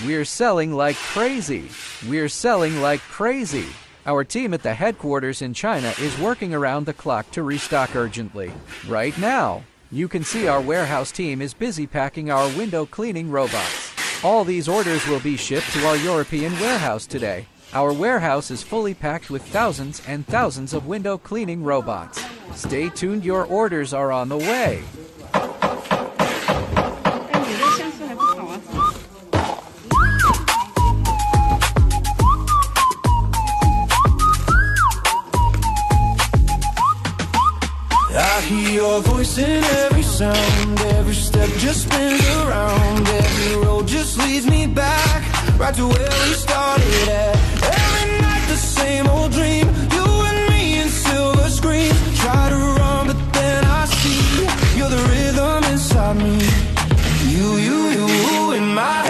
We're selling like crazy. We're selling like crazy. Our team at the headquarters in China is working around the clock to restock urgently. Right now, you can see our warehouse team is busy packing our window cleaning robots. All these orders will be shipped to our European warehouse today. Our warehouse is fully packed with thousands and thousands of window cleaning robots. Stay tuned, your orders are on the way. I hear your voice in every sound. Every step just spins around. Every road just leads me back, right to where we started at. Every night the same old dream, you and me in silver screens. Try to run but then I see you're the rhythm inside me. You in my